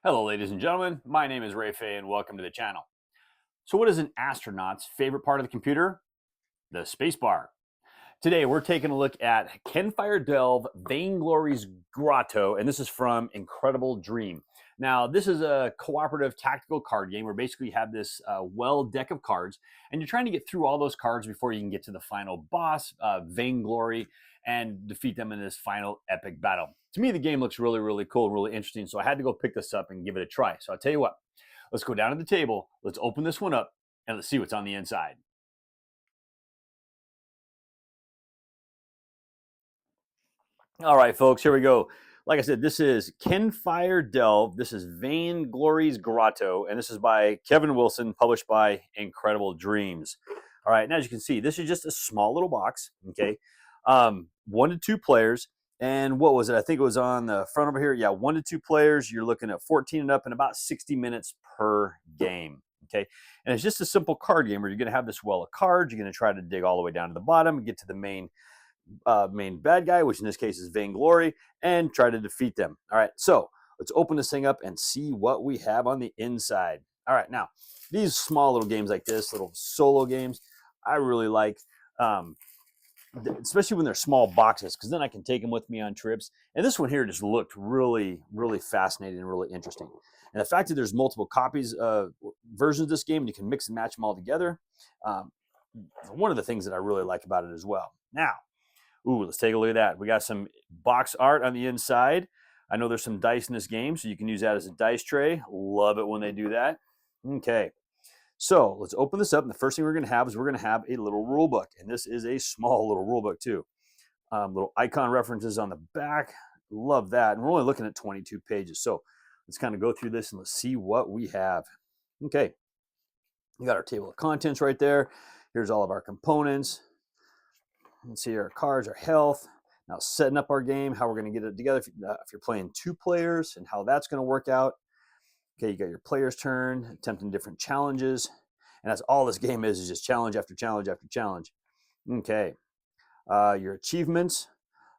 Hello, ladies and gentlemen. My name is Phay, and welcome to the channel. So, what is an astronaut's favorite part of the computer? The spacebar. Today, we're taking a look at Kinfire Delve, Vainglory's Grotto, and this is from Incredible Dream. Now, this is a cooperative tactical card game where basically you have this well deck of cards, and you're trying to get through all those cards before you can get to the final boss, Vainglory, and defeat them in this final epic battle. To me, the game looks really, really cool, really interesting, so I had to go pick this up and give it a try. So I'll tell you what, let's go down to the table, let's open this one up, and let's see what's on the inside. All right, folks, here we go. Like I said, this is Kinfire Delve. This is Vainglory's Grotto, and this is by Kevin Wilson, published by Incredible Dreams. All right, and as you can see, this is just a small little box, okay? 1 to 2 players, and what was it? I think it was on the front over here. Yeah, 1 to 2 players. You're looking at 14 and up and about 60 minutes per game, okay? And it's just a simple card game where you're going to have this well of cards. You're going to try to dig all the way down to the bottom and get to the main bad guy, which in this case is Vainglory, and try to defeat them. All right, so let's open this thing up and see what we have on the inside. All right, now these small little games like this, little solo games, I really like, especially when they're small boxes, because then I can take them with me on trips. And this one here just looked really, really fascinating and really interesting. And the fact that there's multiple copies of versions of this game, and you can mix and match them all together, one of the things that I really like about it as well. Now, ooh, let's take a look at that. We got some box art on the inside. I know there's some dice in this game, so you can use that as a dice tray. Love it when they do that. Okay, so let's open this up. And the first thing we're going to have is we're going to have a little rule book. And this is a small little rule book, too. Little icon references on the back. Love that. And we're only looking at 22 pages. So let's kind of go through this and let's see what we have. Okay, we got our table of contents right there. Here's all of our components. Let's see our cards, our health. Now setting up our game, how we're going to get it together. If you're playing 2 players and how that's going to work out. Okay, you got your player's turn, attempting different challenges. And that's all this game is just challenge after challenge after challenge. Okay, your achievements.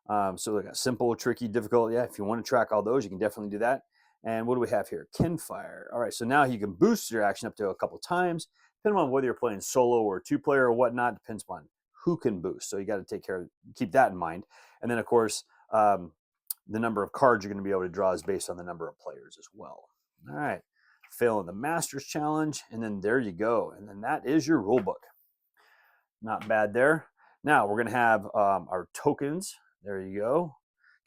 So we got simple, tricky, difficult. Yeah, if you want to track all those, you can definitely do that. And what do we have here? Kinfire. All right, so now you can boost your action up to a couple times, depending on whether you're playing solo or 2-player or whatnot, depends on who can boost. So you got to keep that in mind. And then, of course, the number of cards you're going to be able to draw is based on the number of players as well. All right, failing the Masters Challenge, and then there you go. And then that is your rule book. Not bad there. Now we're going to have our tokens. There you go.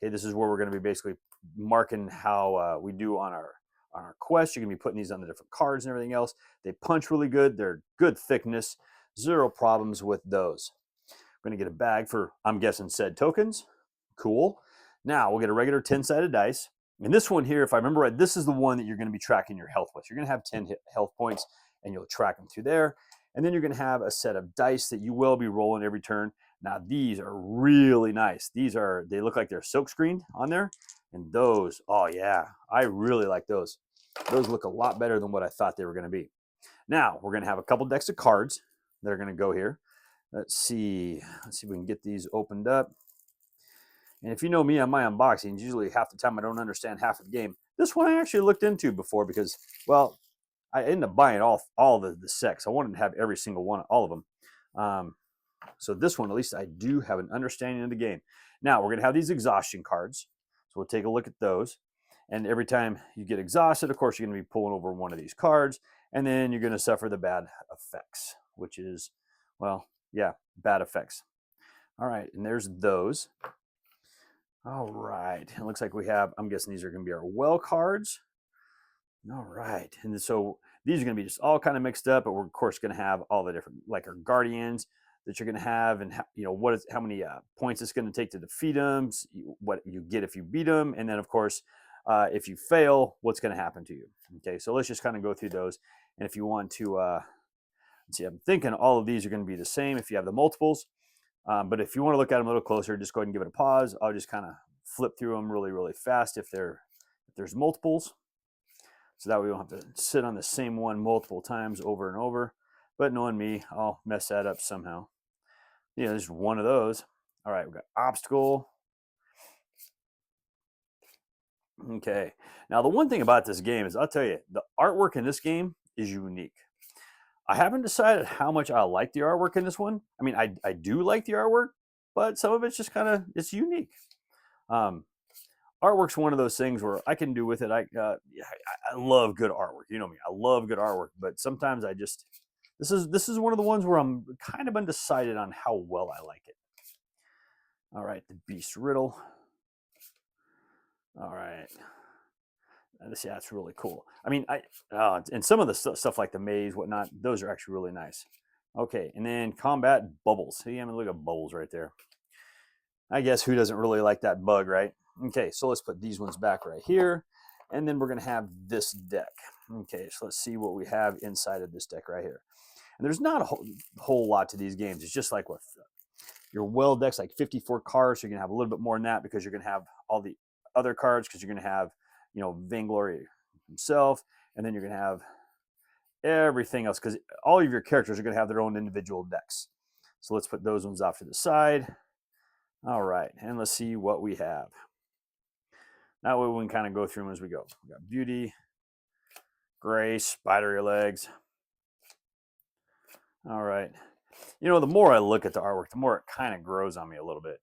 Okay, this is where we're going to be basically marking how we do on our quest. You're going to be putting these on the different cards and everything else. They punch really good. They're good thickness. Zero problems with those. We're going to get a bag for, I'm guessing, said tokens. Cool. Now we'll get a regular 10-sided dice. And this one here, if I remember right, this is the one that you're going to be tracking your health with. You're going to have 10 health points, and you'll track them through there. And then you're going to have a set of dice that you will be rolling every turn. Now, these are really nice. They look like they're silk screened on there. And those, oh yeah, I really like those. Those look a lot better than what I thought they were going to be. Now, we're going to have a couple decks of cards that are going to go here. Let's see if we can get these opened up. And if you know me on my unboxings, usually half the time I don't understand half of the game. This one I actually looked into before because, well, I ended up buying all the sets. I wanted to have every single one, all of them. So this one, at least I do have an understanding of the game. Now, we're going to have these exhaustion cards. So we'll take a look at those. And every time you get exhausted, of course, you're going to be pulling over one of these cards. And then you're going to suffer the bad effects, which is, well, yeah, bad effects. All right, and there's those. All right, it looks like we have, I'm guessing these are going to be our well cards. All right, and so these are going to be just all kind of mixed up, but we're of course going to have all the different, like our guardians that you're going to have, and how many points it's going to take to defeat them, what you get if you beat them, and then of course if you fail, what's going to happen to you. Okay, so let's just kind of go through those, and if you want to, let's see, I'm thinking all of these are going to be the same if you have the multiples, but if you want to look at them a little closer, just go ahead and give it a pause. I'll just kind of flip through them really, really fast if there's multiples. So that way we don't have to sit on the same one multiple times over and over. But knowing me, I'll mess that up somehow. Yeah, there's one of those. All right, we've got obstacle. Okay. Now, the one thing about this game is I'll tell you, the artwork in this game is unique. I haven't decided how much I like the artwork in this one. I mean, I do like the artwork, but some of it's just kind of, it's unique. Um, Artwork's one of those things where I can do with it. Yeah, I love good artwork. You know me, I love good artwork, but sometimes I just, this is one of the ones where I'm kind of undecided on how well I like it. All right, the Beast Riddle. All right. Yeah, that's really cool. I mean, and some of the stuff like the maze, whatnot, those are actually really nice. Okay, and then combat bubbles. See, I mean, look at bubbles right there. I guess who doesn't really like that bug, right? Okay, so let's put these ones back right here, and then we're gonna have this deck. Okay, so let's see what we have inside of this deck right here. And there's not a whole lot to these games. It's just like with your well deck's like 54 cards, so you're gonna have a little bit more than that because you're gonna have all the other cards because you're gonna have, you know, Vainglory himself, and then you're gonna have everything else because all of your characters are gonna have their own individual decks. So let's put those ones off to the side. All right, and let's see what we have. That way we can kind of go through them as we go. We got Beauty, Grace, Spidery Legs. All right. You know, the more I look at the artwork, the more it kind of grows on me a little bit.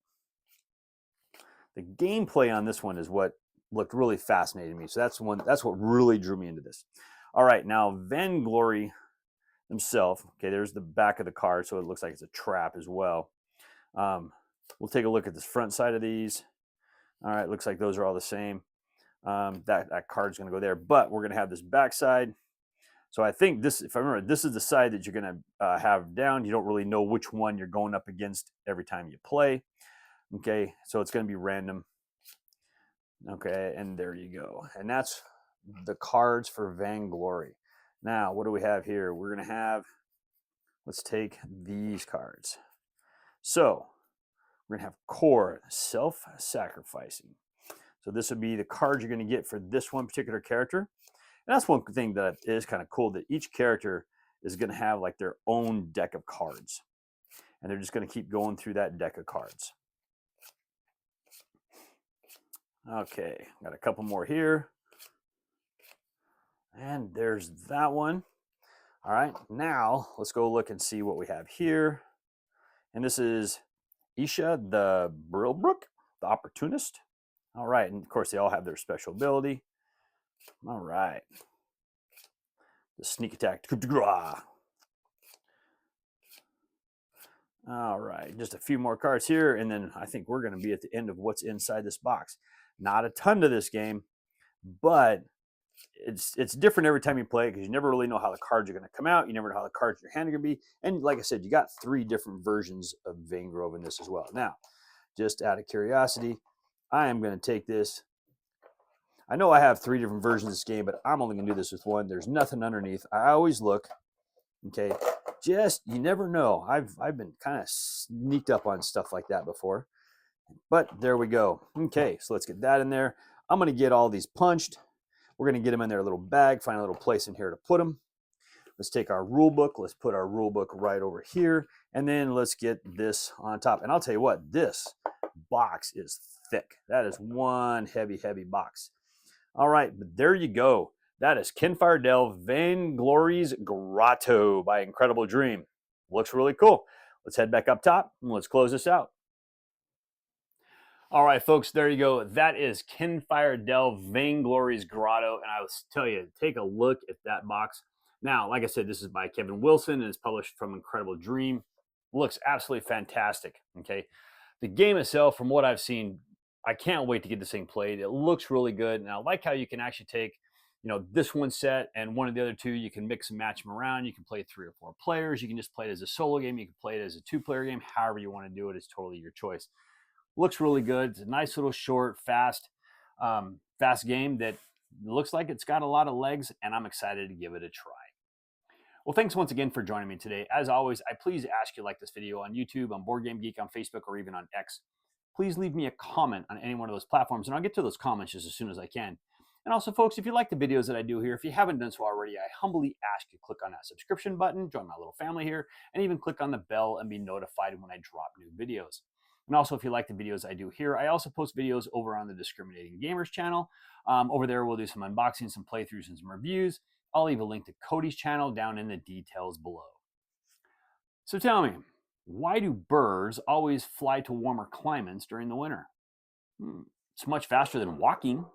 The gameplay on this one is what looked really fascinating to me. So that's what really drew me into this. All right, now Vainglory himself. Okay, there's the back of the card, so it looks like it's a trap as well. We'll take a look at this front side of these. All right, looks like those are all the same. That card's going to go there, but we're going to have this back side. So I think this, if I remember, this is the side that you're going to have down. You don't really know which one you're going up against every time you play. Okay, so it's going to be random. Okay, and there you go. And that's the cards for Vainglory. Now, what do we have here? We're going to have, let's take these cards. So we're going to have Core, self-sacrificing. So this would be the cards you're going to get for this one particular character. And that's one thing that is kind of cool, that each character is going to have like their own deck of cards. And they're just going to keep going through that deck of cards. Okay, got a couple more here. And there's that one. All right, now let's go look and see what we have here. And this is Isha the Brillbrook, the Opportunist. All right, and of course they all have their special ability. All right. The sneak attack. All right, just a few more cards here, and then I think we're going to be at the end of what's inside this box. Not a ton to this game, but it's different every time you play it because you never really know how the cards are going to come out. You never know how the cards in your hand are going to be. And like I said, you got 3 different versions of Vainglory in this as well. Now, just out of curiosity, I am going to take this. I know I have 3 different versions of this game, but I'm only going to do this with one. There's nothing underneath. I always look. Okay, just, you never know. I've been kind of sneaked up on stuff like that before. But there we go. Okay, so let's get that in there. I'm going to get all these punched. We're going to get them in their little bag, find a little place in here to put them. Let's take our rule book. Let's put our rule book right over here. And then let's get this on top. And I'll tell you what, this box is thick. That is one heavy, heavy box. All right, but there you go. That is Kinfire Delve Vainglory's Grotto by Incredible Dream. Looks really cool. Let's head back up top and let's close this out. All right, folks, there you go. That is Kinfire Delve Vainglory's Grotto. And I will tell you, take a look at that box. Now, like I said, this is by Kevin Wilson and it's published from Incredible Dream. Looks absolutely fantastic, okay? The game itself, from what I've seen, I can't wait to get this thing played. It looks really good. And I like how you can actually take, you know, this one set and one of the other 2, you can mix and match them around. You can play 3 or 4 players. You can just play it as a solo game. You can play it as a 2-player game. However you want to do it is totally your choice. Looks really good. It's a nice little short, fast game that looks like it's got a lot of legs, and I'm excited to give it a try. Well, thanks once again for joining me today. As always, I please ask you to like this video on YouTube, on Board Game Geek, on Facebook, or even on X. Please leave me a comment on any one of those platforms, and I'll get to those comments just as soon as I can. And also, folks, if you like the videos that I do here, if you haven't done so already, I humbly ask you to click on that subscription button, join my little family here, and even click on the bell and be notified when I drop new videos. And also, if you like the videos I do here, I also post videos over on the Discriminating Gamers channel. Over there, we'll do some unboxings, some playthroughs, and some reviews. I'll leave a link to Cody's channel down in the details below. So tell me, why do birds always fly to warmer climates during the winter? It's much faster than walking.